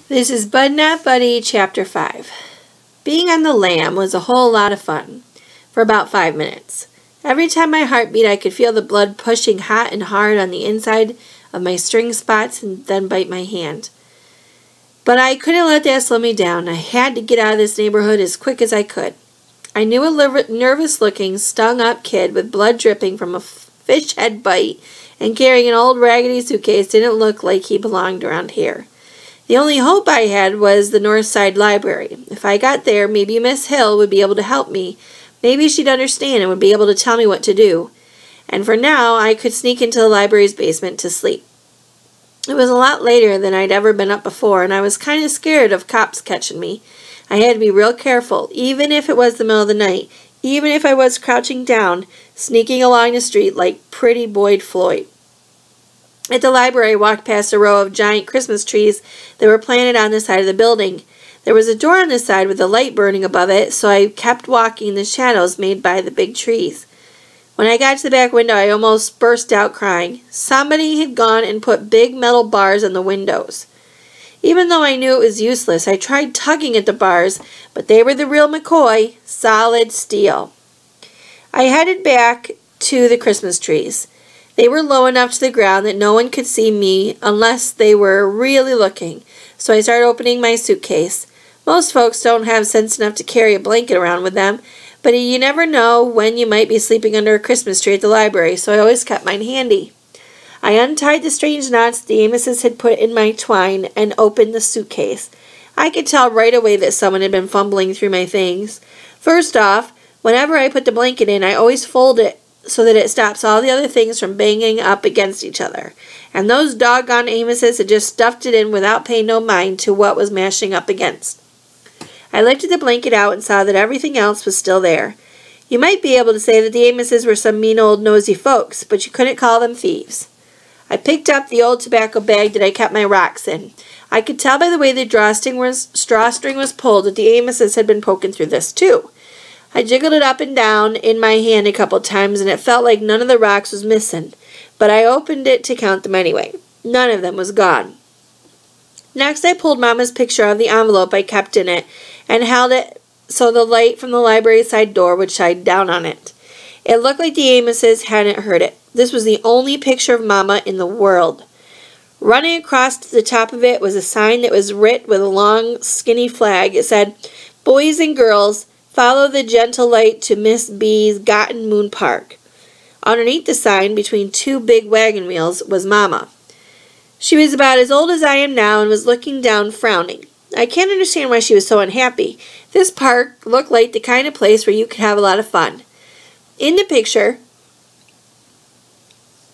This is Bud Not Buddy, Chapter 5. Being on the lam was a whole lot of fun, for about 5 minutes. Every time my heart beat, I could feel the blood pushing hot and hard on the inside of my string spots and then bite my hand. But I couldn't let that slow me down. I had to get out of this neighborhood as quick as I could. I knew a nervous-looking, stung-up kid with blood dripping from a fish head bite and carrying an old raggedy suitcase didn't look like he belonged around here. The only hope I had was the North Side Library. If I got there, maybe Miss Hill would be able to help me. Maybe she'd understand and would be able to tell me what to do. And for now, I could sneak into the library's basement to sleep. It was a lot later than I'd ever been up before, and I was kind of scared of cops catching me. I had to be real careful, even if it was the middle of the night, even if I was crouching down, sneaking along the street like Pretty Boyd Floyd. At the library, I walked past a row of giant Christmas trees that were planted on the side of the building. There was a door on the side with a light burning above it, so I kept walking in the shadows made by the big trees. When I got to the back window, I almost burst out crying. Somebody had gone and put big metal bars on the windows. Even though I knew it was useless, I tried tugging at the bars, but they were the real McCoy, solid steel. I headed back to the Christmas trees. They were low enough to the ground that no one could see me unless they were really looking, so I started opening my suitcase. Most folks don't have sense enough to carry a blanket around with them, but you never know when you might be sleeping under a Christmas tree at the library, so I always kept mine handy. I untied the strange knots the Amoses had put in my twine and opened the suitcase. I could tell right away that someone had been fumbling through my things. First off, whenever I put the blanket in, I always fold it so that it stops all the other things from banging up against each other. And those doggone Amoses had just stuffed it in without paying no mind to what was mashing up against. I lifted the blanket out and saw that everything else was still there. You might be able to say that the Amoses were some mean old nosy folks, but you couldn't call them thieves. I picked up the old tobacco bag that I kept my rocks in. I could tell by the way the drawstring was pulled that the Amoses had been poking through this too. I jiggled it up and down in my hand a couple times, and it felt like none of the rocks was missing, but I opened it to count them anyway. None of them was gone. Next, I pulled Mama's picture out of the envelope I kept in it and held it so the light from the library side door would shine down on it. It looked like the Amoses hadn't heard it. This was the only picture of Mama in the world. Running across the top of it was a sign that was writ with a long, skinny flag. It said, "Boys and girls, follow the gentle light to Miss B's Gotten Moon Park." Underneath the sign, between two big wagon wheels, was Mama. She was about as old as I am now and was looking down, frowning. I can't understand why she was so unhappy. This park looked like the kind of place where you could have a lot of fun. In the picture,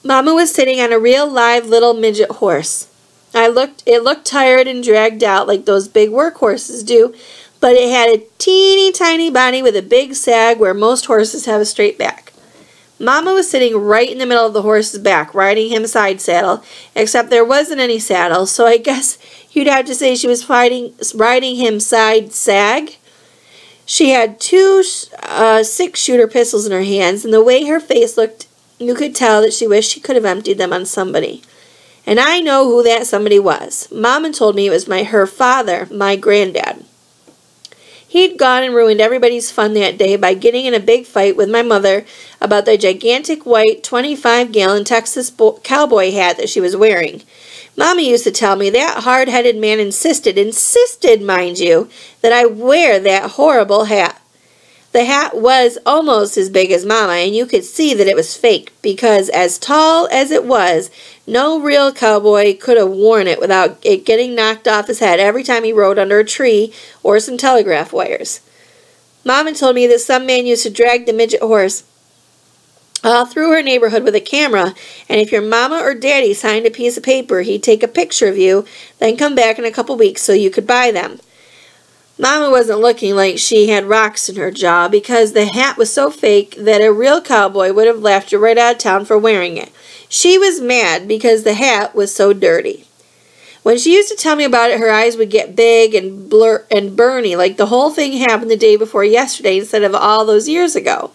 Mama was sitting on a real live little midget horse. It looked tired and dragged out like those big work horses do, but it had a teeny tiny body with a big sag where most horses have a straight back. Mama was sitting right in the middle of the horse's back, riding him side saddle, except there wasn't any saddle, so I guess you'd have to say she was riding him side sag. She had two 6-shooter pistols in her hands, and the way her face looked, you could tell that she wished she could have emptied them on somebody. And I know who that somebody was. Mama told me it was her father, my granddad. He'd gone and ruined everybody's fun that day by getting in a big fight with my mother about the gigantic white 25-gallon Texas cowboy hat that she was wearing. Mama used to tell me that hard-headed man insisted, mind you, that I wear that horrible hat. The hat was almost as big as Mama, and you could see that it was fake, because as tall as it was, no real cowboy could have worn it without it getting knocked off his head every time he rode under a tree or some telegraph wires. Mama told me that some man used to drag the midget horse all through her neighborhood with a camera, and if your mama or daddy signed a piece of paper, he'd take a picture of you, then come back in a couple weeks so you could buy them. Mama wasn't looking like she had rocks in her jaw because the hat was so fake that a real cowboy would have laughed her right out of town for wearing it. She was mad because the hat was so dirty. When she used to tell me about it, her eyes would get big and burny, like the whole thing happened the day before yesterday instead of all those years ago.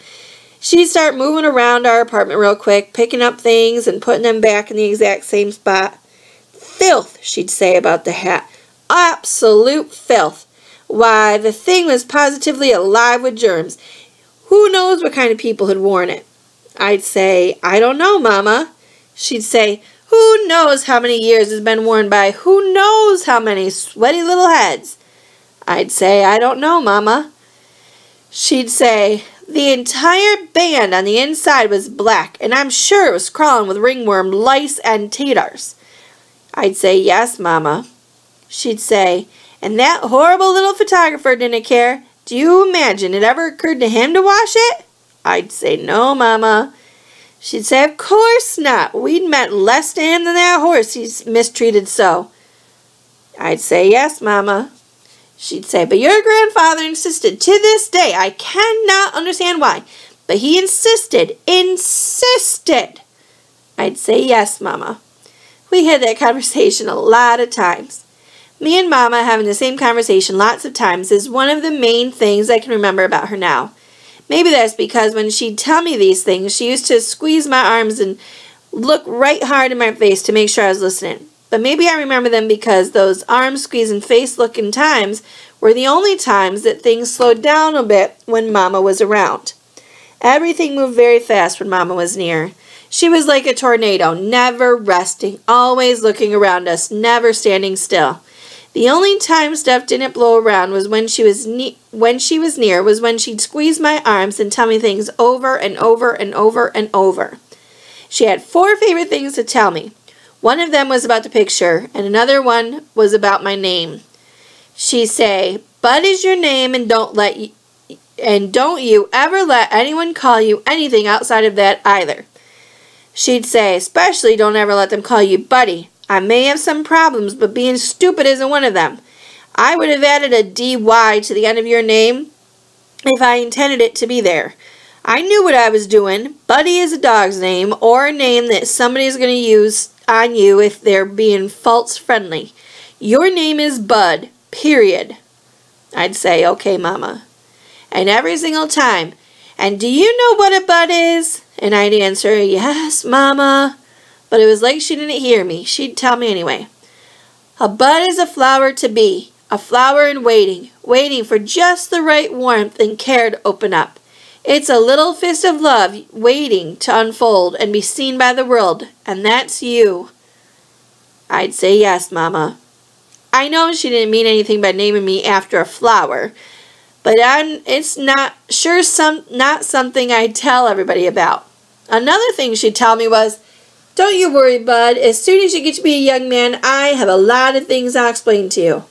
She'd start moving around our apartment real quick, picking up things and putting them back in the exact same spot. "Filth," she'd say about the hat. absolute filth. Why, the thing was positively alive with germs. Who knows what kind of people had worn it? I'd say, I don't know, Mama. She'd say, who knows how many years it's been worn by who knows how many sweaty little heads? I'd say, I don't know, Mama. She'd say, the entire band on the inside was black, and I'm sure it was crawling with ringworm, lice, and taters. I'd say, yes, Mama. She'd say, and that horrible little photographer didn't care. Do you imagine it ever occurred to him to wash it? I'd say, no, Mama. She'd say, of course not. We'd meant less to him than that horse he's mistreated so. I'd say, yes, Mama. She'd say, but your grandfather insisted to this day. I cannot understand why, but he insisted. I'd say, yes, Mama. We had that conversation a lot of times. Me and Mama having the same conversation lots of times is one of the main things I can remember about her now. Maybe that's because when she'd tell me these things, she used to squeeze my arms and look right hard in my face to make sure I was listening. But maybe I remember them because those arm-squeezing, face-looking times were the only times that things slowed down a bit when Mama was around. Everything moved very fast when Mama was near. She was like a tornado, never resting, always looking around us, never standing still. The only time stuff didn't blow around was when she was near, was when she'd squeeze my arms and tell me things over and over and over and over. She had 4 favorite things to tell me. One of them was about the picture, and another one was about my name. She'd say, Bud is your name, and don't you ever let anyone call you anything outside of that either. She'd say, especially don't ever let them call you Buddy. I may have some problems, but being stupid isn't one of them. I would have added a DY to the end of your name if I intended it to be there. I knew what I was doing. Buddy is a dog's name, or a name that somebody's going to use on you if they're being false friendly. Your name is Bud, period. I'd say, okay, Mama. And every single time, and do you know what a bud is? And I'd answer, yes, Mama. But it was like she didn't hear me. She'd tell me anyway. A bud is a flower to be, a flower in waiting, waiting for just the right warmth and care to open up. It's a little fist of love waiting to unfold and be seen by the world, and that's you. I'd say yes, Mama. I know she didn't mean anything by naming me after a flower, but it's not something I'd tell everybody about. Another thing she'd tell me was, don't you worry, Bud. As soon as you get to be a young man, I have a lot of things I'll explain to you.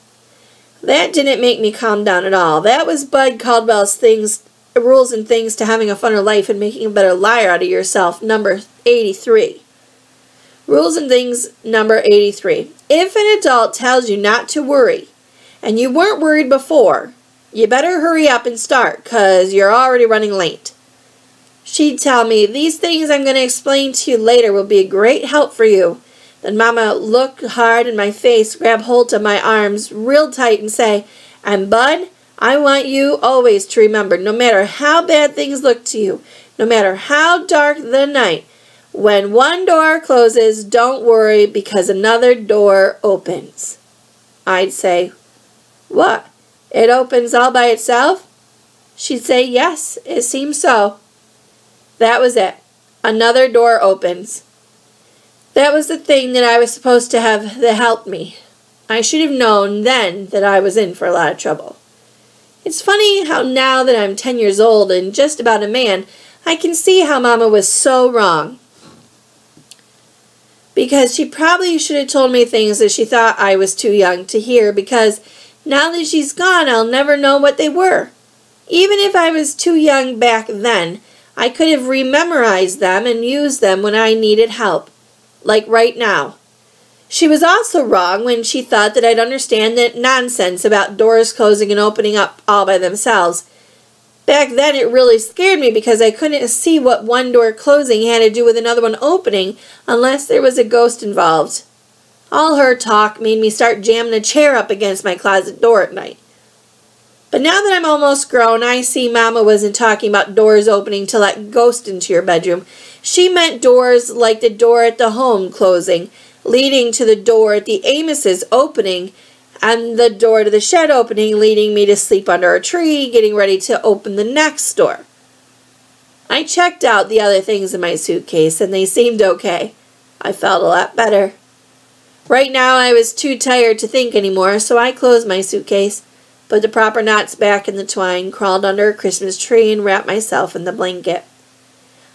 That didn't make me calm down at all. That was Bud Caldwell's rules and things to having a funner life and making a better liar out of yourself, number 83. Rules and things, number 83. If an adult tells you not to worry, and you weren't worried before, you better hurry up and start, 'cause you're already running late. She'd tell me, these things I'm going to explain to you later will be a great help for you. Then Mama look hard in my face, grab hold of my arms real tight and say, and Bud, I want you always to remember, no matter how bad things look to you, no matter how dark the night, when one door closes, don't worry because another door opens. I'd say, what? It opens all by itself? She'd say, yes, it seems so. That was it. Another door opens. That was the thing that I was supposed to have that helped me. I should have known then that I was in for a lot of trouble. It's funny how now that I'm 10 years old and just about a man, I can see how Mama was so wrong. Because she probably should have told me things that she thought I was too young to hear, because now that she's gone, I'll never know what they were. Even if I was too young back then, I could have rememorized them and used them when I needed help, like right now. She was also wrong when she thought that I'd understand that nonsense about doors closing and opening up all by themselves. Back then it really scared me because I couldn't see what one door closing had to do with another one opening unless there was a ghost involved. All her talk made me start jamming a chair up against my closet door at night. But now that I'm almost grown, I see Mama wasn't talking about doors opening to let ghosts into your bedroom. She meant doors like the door at the home closing, leading to the door at the Amos's opening, and the door to the shed opening, leading me to sleep under a tree, getting ready to open the next door. I checked out the other things in my suitcase, and they seemed okay. I felt a lot better. Right now, I was too tired to think anymore, so I closed my suitcase, put the proper knots back in the twine, crawled under a Christmas tree, and wrapped myself in the blanket.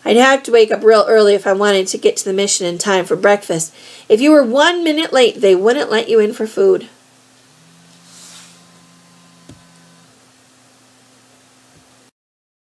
I'd have to wake up real early if I wanted to get to the mission in time for breakfast. If you were 1 minute late, they wouldn't let you in for food.